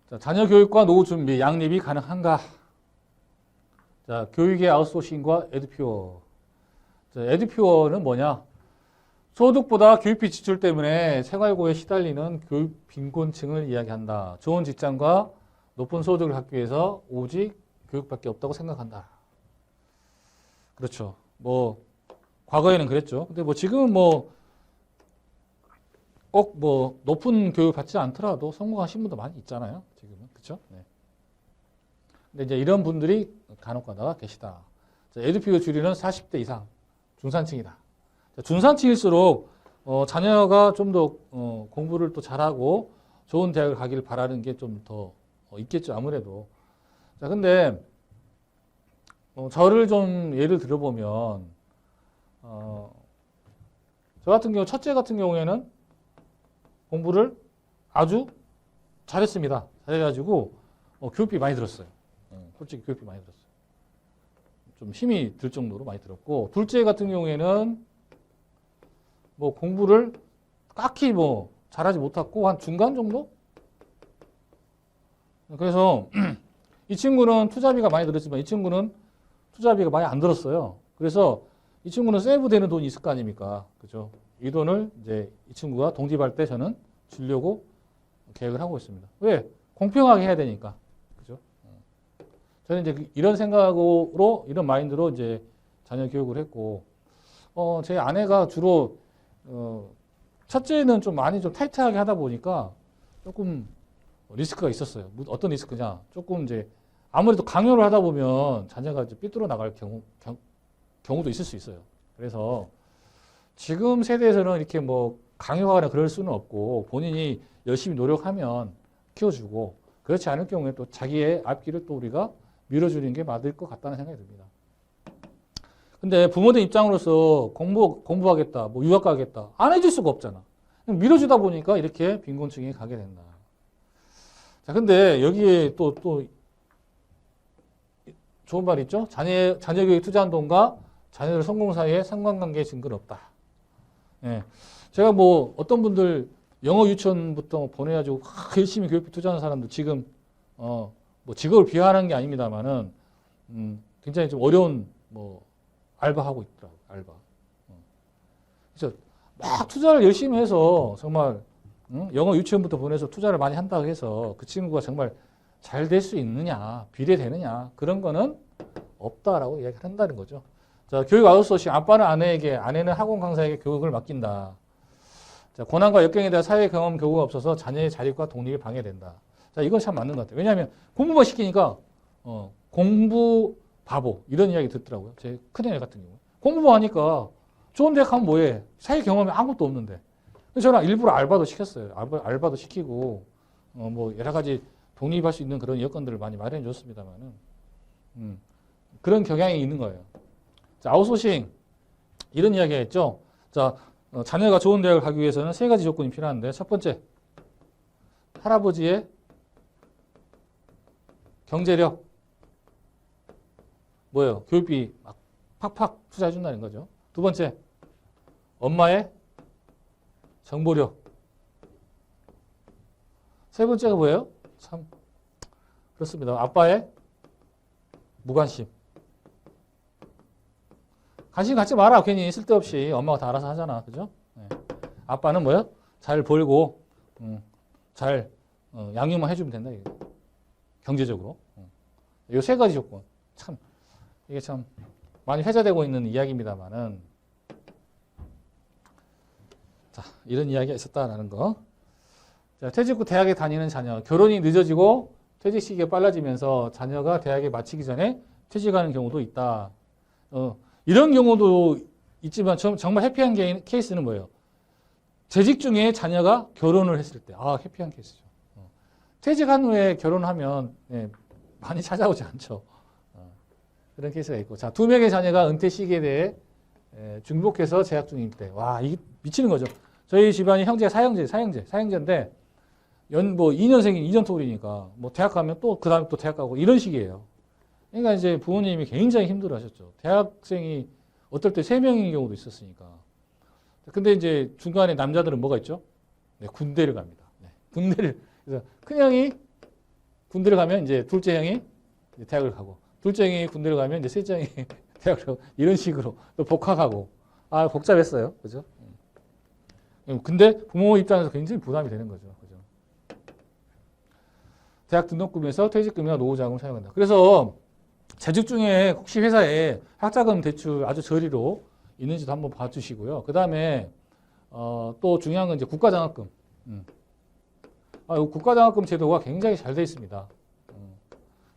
자, 자녀 교육과 노후 준비, 양립이 가능한가? 자, 교육의 아웃소싱과 에듀퓨어. 자, 에듀퓨어는 뭐냐? 소득보다 교육비 지출 때문에 생활고에 시달리는 교육 빈곤층을 이야기한다. 좋은 직장과 높은 소득을 갖기 위해서 오직 교육밖에 없다고 생각한다. 그렇죠. 뭐 과거에는 그랬죠. 근데 뭐 지금은 뭐 꼭 뭐 높은 교육 받지 않더라도 성공하신 분도 많이 있잖아요. 지금은 그렇죠. 네. 근데 이제 이런 분들이 간혹 가다가 계시다. 에듀피어 주류는 40대 이상 중산층이다. 중산층일수록 자녀가 좀 더 공부를 또 잘하고 좋은 대학을 가기를 바라는 게 좀 더 있겠죠. 아무래도. 자, 근데 저를 좀 예를 들어보면 저 같은 경우 첫째 같은 경우에는 공부를 아주 잘했습니다. 잘해가지고 교육비 많이 들었어요. 솔직히 교육비 많이 들었어요. 좀 힘이 들 정도로 많이 들었고, 둘째 같은 경우에는 뭐 공부를 딱히 뭐 잘하지 못했고 한 중간 정도? 그래서 이 친구는 투자비가 많이 들었지만 이 친구는 투자비가 많이 안 들었어요. 그래서 이 친구는 세이브 되는 돈이 있을 거 아닙니까? 그죠? 이 돈을 이제 이 친구가 독립할 때 저는 주려고 계획을 하고 있습니다. 왜? 공평하게 해야 되니까. 그죠? 저는 이제 이런 생각으로, 이런 마인드로 이제 자녀 교육을 했고, 제 아내가 주로, 첫째는 좀 많이 좀 타이트하게 하다 보니까 조금 리스크가 있었어요. 어떤 리스크냐? 조금 이제 아무래도 강요를 하다 보면 자녀가 이제 삐뚤어 나갈 경우도 있을 수 있어요. 그래서 지금 세대에서는 이렇게 뭐 강요하거나 그럴 수는 없고 본인이 열심히 노력하면 키워주고, 그렇지 않을 경우에 또 자기의 앞길을 또 우리가 밀어주는 게 맞을 것 같다는 생각이 듭니다. 근데 부모들 입장으로서 공부하겠다, 뭐 유학 가겠다, 안 해줄 수가 없잖아. 밀어주다 보니까 이렇게 빈곤층이 가게 된다. 자, 근데 여기에 또 좋은 말 있죠? 자녀 교육에 투자한 돈과 자녀들 성공 사이에 상관관계의 증거는 없다. 예. 제가 뭐 어떤 분들 영어 유치원부터 보내가지고 열심히 교육비 투자하는 사람들 지금 뭐 직업을 비하하는 게 아닙니다만은 굉장히 좀 어려운 뭐 알바하고 있더라고요. 알바. 그래서 막 투자를 열심히 해서 정말 영어 유치원부터 보내서 투자를 많이 한다고 해서 그 친구가 정말 잘 될 수 있느냐, 비례되느냐, 그런 거는 없다라고 이야기를 한다는 거죠. 자, 교육 아웃소싱. 아빠는 아내에게, 아내는 학원 강사에게 교육을 맡긴다. 자, 고난과 역경에 대한 사회 경험 교육가 없어서 자녀의 자립과 독립이 방해된다. 자, 이건 참 맞는 것 같아요. 왜냐하면 공부만 시키니까 공부 바보 이런 이야기 듣더라고요. 제 큰애 같은 경우. 공부만 하니까 좋은 대학 가면 뭐해? 사회 경험이 아무것도 없는데. 그래서 저는 일부러 알바도 시켰어요. 알바도 시키고 뭐 여러 가지 독립할 수 있는 그런 여건들을 많이 마련해 줬습니다만은 그런 경향이 있는 거예요. 자, 아웃소싱 이런 이야기가 있죠. 자, 자녀가 좋은 대학을 가기 위해서는 세 가지 조건이 필요한데, 첫 번째, 할아버지의 경제력, 뭐예요? 교육비 막 팍팍 투자해 준다는 거죠. 두 번째, 엄마의 정보력. 세 번째가 뭐예요? 참 그렇습니다. 아빠의 무관심. 관심 갖지 마라. 괜히 쓸데없이 엄마가 다 알아서 하잖아. 그죠? 네. 아빠는 뭐야? 잘 벌고 잘 양육만 해주면 된다. 이게. 경제적으로. 이 세 가지 조건. 참 이게 참 많이 회자되고 있는 이야기입니다만은, 자, 이런 이야기가 있었다라는 거. 자, 퇴직 후 대학에 다니는 자녀. 결혼이 늦어지고 퇴직 시기가 빨라지면서 자녀가 대학에 마치기 전에 퇴직하는 경우도 있다. 이런 경우도 있지만 정말 해피한 케이스는 뭐예요? 재직 중에 자녀가 결혼을 했을 때. 아, 해피한 케이스죠. 퇴직한 후에 결혼하면 많이 찾아오지 않죠. 그런 케이스가 있고. 자, 2명의 자녀가 은퇴 시기에 대해 중복해서 재학 중일 때. 와, 이게 미치는 거죠. 저희 집안이 형제가 사형제인데 뭐 2년생이 2년 토울이니까 뭐 대학 가면 또 그 다음에 또 대학 가고 이런 식이에요. 그러니까 이제 부모님이 굉장히 힘들어 하셨죠. 대학생이 어떨 때 3명인 경우도 있었으니까. 근데 이제 중간에 남자들은 뭐가 있죠? 네, 군대를 갑니다. 네, 군대를. 그래서 큰형이 군대를 가면 이제 둘째 형이 이제 대학을 가고, 둘째 형이 군대를 가면 이제 셋째 형이 대학을 가고, 이런 식으로 또 복학하고. 아, 복잡했어요. 그죠? 근데 부모 입장에서 굉장히 부담이 되는 거죠. 그죠? 대학 등록금에서 퇴직금이나 노후자금을 사용한다. 그래서 재직 중에 혹시 회사에 학자금 대출 아주 저리로 있는지도 한번 봐주시고요. 그 다음에 또 중요한 건 이제 국가장학금. 국가장학금 제도가 굉장히 잘 돼 있습니다.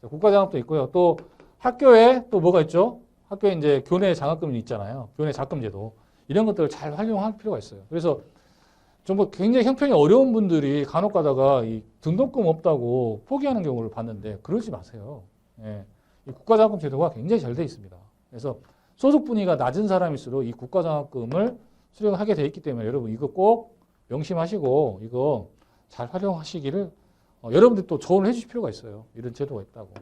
국가장학도 있고요. 또 학교에 또 뭐가 있죠? 학교에 이제 교내 장학금이 있잖아요. 교내 장학금 제도. 이런 것들을 잘 활용할 필요가 있어요. 그래서 좀 뭐 굉장히 형편이 어려운 분들이 간혹 가다가 이 등록금 없다고 포기하는 경우를 봤는데 그러지 마세요. 예. 이 국가장학금 제도가 굉장히 잘 돼 있습니다. 그래서 소득 분위기가 낮은 사람일수록 이 국가장학금을 수령하게 돼 있기 때문에 여러분 이거 꼭 명심하시고 이거 잘 활용하시기를 여러분들 또 조언을 해주실 필요가 있어요. 이런 제도가 있다고.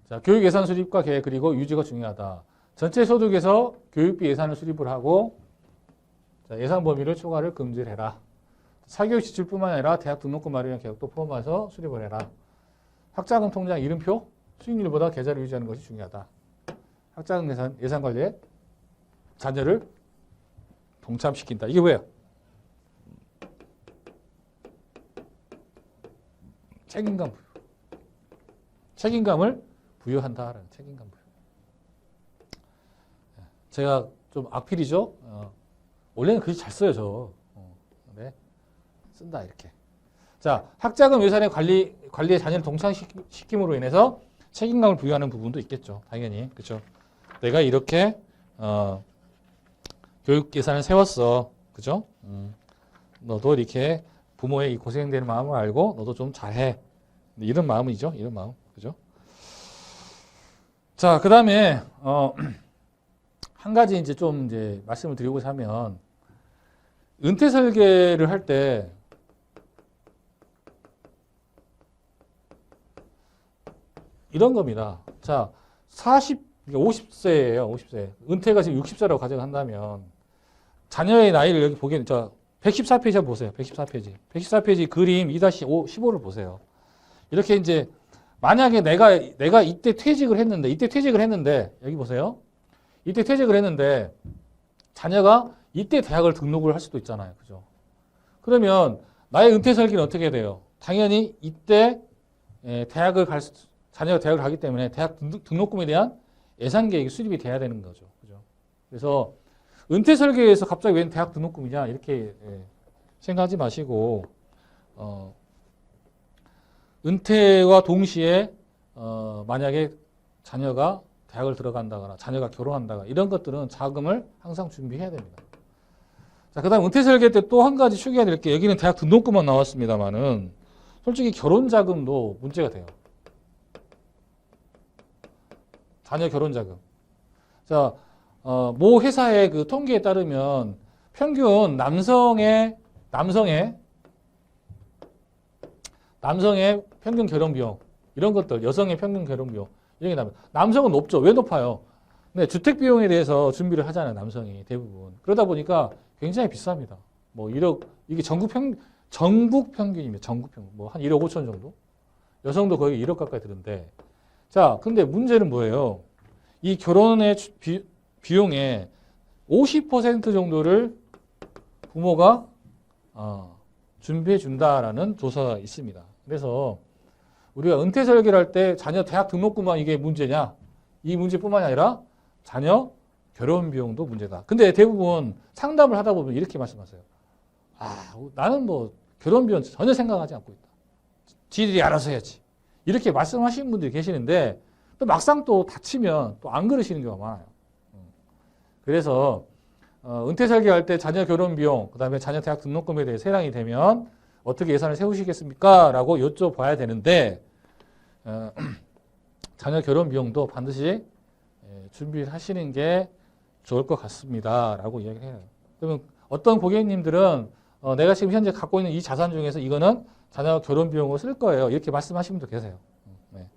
자, 교육 예산 수립과 계획 그리고 유지가 중요하다. 전체 소득에서 교육비 예산을 수립을 하고 자, 예산 범위를 초과를 금지를 해라. 사교육 지출뿐만 아니라 대학 등록금 마련 계획도 포함해서 수립을 해라. 학자금 통장 이름표 수익률보다 계좌를 유지하는 것이 중요하다. 학자금 예산 관리에 자녀를 동참시킨다. 이게 뭐예요? 책임감 부여. 책임감을 부여한다라는 책임감 부여. 제가 좀 악필이죠. 원래는 글씨 잘 써요, 저. 네. 쓴다 이렇게. 자, 학자금 예산의 관리에 자녀를 동참시킴으로 인해서 책임감을 부여하는 부분도 있겠죠. 당연히. 그렇죠? 내가 이렇게 교육 예산을 세웠어. 그죠? 너도 이렇게 부모의 이 고생되는 마음을 알고 너도 좀 잘해. 이런 마음이죠. 이런 마음. 그죠? 자, 그다음에 한 가지 이제 좀 이제 말씀을 드리고자 하면 은퇴 설계를 할 때 이런 겁니다. 자, 50세예요. 50세. 은퇴가 지금 60세라고 가정한다면 자녀의 나이를 여기 보기에는 자 114페이지 한번 보세요. 114페이지. 114페이지 그림 2-15를 보세요. 이렇게 이제 만약에 내가 이때 퇴직을 했는데 여기 보세요. 이때 퇴직을 했는데 자녀가 이때 대학을 등록을 할 수도 있잖아요. 그죠? 그러면 나의 은퇴 설계는 어떻게 돼요? 당연히 이때 자녀가 대학을 가기 때문에 대학 등록금에 대한 예산 계획이 수립이 돼야 되는 거죠. 그죠? 그래서 은퇴 설계에서 갑자기 웬 대학 등록금이냐 이렇게 생각하지 마시고 은퇴와 동시에 만약에 자녀가 대학을 들어간다거나 자녀가 결혼한다거나 이런 것들은 자금을 항상 준비해야 됩니다. 자, 그 다음 은퇴 설계 때 또 한 가지 추가해야 될 게 여기는 대학 등록금만 나왔습니다만은 솔직히 결혼 자금도 문제가 돼요. 자녀 결혼 자금. 자, 모 회사의 그 통계에 따르면 평균 남성의 평균 결혼 비용 이런 것들, 여성의 평균 결혼 비용 이런 게 나옵니다. 남성은 높죠. 왜 높아요? 네, 주택 비용에 대해서 준비를 하잖아요, 남성이 대부분. 그러다 보니까 굉장히 비쌉니다. 뭐 1억 이게 전국 평균입니다. 전국 평균 뭐 한 1억 5천 정도. 여성도 거의 1억 가까이 드는데. 자, 근데 문제는 뭐예요? 이 결혼의 비용의 50% 정도를 부모가 준비해 준다라는 조사가 있습니다. 그래서 우리가 은퇴 설계를 할 때 자녀 대학 등록금만 이게 문제냐? 이 문제뿐만이 아니라 자녀 결혼 비용도 문제다. 근데 대부분 상담을 하다 보면 이렇게 말씀하세요. 나는 뭐 결혼 비용 전혀 생각하지 않고 있다. 지들이 알아서 해야지. 이렇게 말씀하시는 분들이 계시는데 또 막상 또 다치면 또 안 그러시는 경우가 많아요. 그래서 은퇴 설계할 때 자녀 결혼 비용, 그다음에 자녀 대학 등록금에 대해 세량이 되면 어떻게 예산을 세우시겠습니까? 라고 여쭤봐야 되는데 자녀 결혼 비용도 반드시 준비하시는 게 좋을 것 같습니다. 라고 이야기해요. 그러면 어떤 고객님들은 내가 지금 현재 갖고 있는 이 자산 중에서 이거는 자녀 결혼 비용으로 쓸 거예요. 이렇게 말씀하시는 분도 계세요. 네.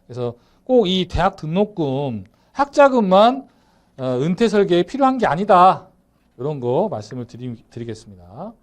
그래서 꼭 이 대학 등록금, 학자금만 은퇴 설계에 필요한 게 아니다. 이런 거 말씀을 드리겠습니다.